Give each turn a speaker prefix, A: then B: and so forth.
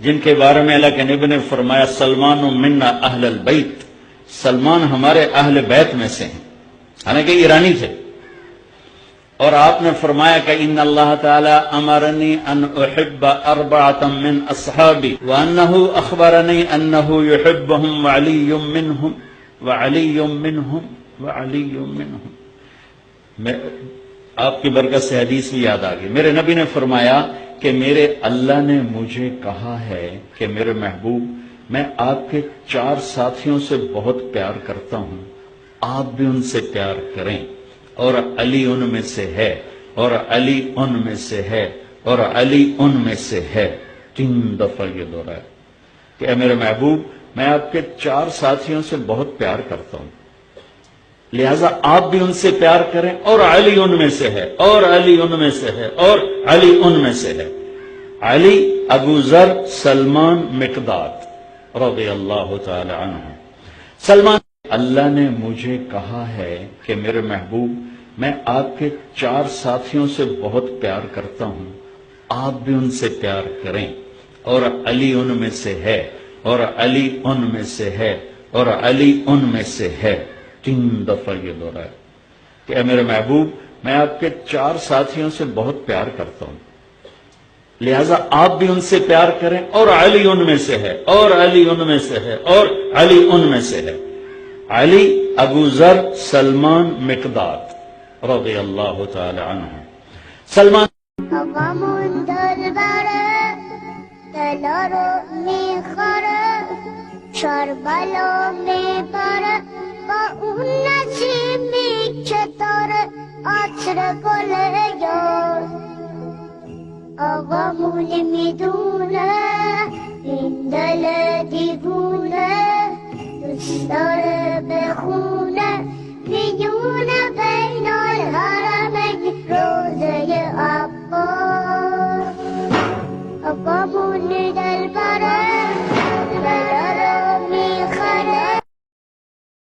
A: جن کے بارے میں اللہ کے نبی نے فرمایا سلمان منا اہل البیت، سلمان ہمارے اہل بیت میں سے ہیں، حالانکہ ایرانی تھے، اور آپ نے فرمایا کہ ان اللہ تعالی امرنی ان احب اربعۃ من اصحابی وانہ اخبرنی انہ یحبهم وعلی منہم وعلی منہم وعلی منہم۔ میں آپ کی برکت سے حدیث بھی یاد آ گئی، میرے نبی نے فرمایا کہ میرے اللہ نے مجھے کہا ہے کہ میرے محبوب میں آپ کے 4 ساتھیوں سے بہت پیار کرتا ہوں، آپ بھی ان سے پیار کریں، اور علی ان میں سے ہے، اور علی ان میں سے ہے، اور علی ان میں سے ہے۔ 3 دفعہ یہ دہرایا کہ اے میرے محبوب میں آپ کے 4 ساتھیوں سے بہت پیار کرتا ہوں، لہذا آپ بھی ان سے پیار کریں، اور علی ان میں سے ہے، اور علی ان میں سے ہے، اور علی ان میں سے ہے۔ علی، ابو ذر، سلمان، مقداد رضی اللہ تعالی عنہ۔ سلمان، اللہ نے مجھے کہا ہے کہ میرے محبوب میں آپ کے 4 ساتھیوں سے بہت پیار کرتا ہوں، آپ بھی ان سے پیار کریں، اور علی ان میں سے ہے، اور علی ان میں سے ہے، اور علی ان میں سے ہے۔ 3 دفعہ یہ دہرایا کہ اے میرے محبوب میں آپ کے 4 ساتھیوں سے بہت پیار کرتا ہوں، لہذا آپ بھی ان سے پیار کریں، اور علی ان میں سے ہے، اور علی ان میں سے ہے، اور علی ان میں سے ہے۔ علی، ابو ذر، سلمان، مقداد رضی اللہ تعالی عنہ۔ سلمان
B: غم دلبر دلار میں خر شربلا میں پر با اون نسیم چطور عطر گل یار آقامون میدونه این دل دیوونه دوست داره بخونه میونه بین الحرمین روزه عباس آقامون دلبره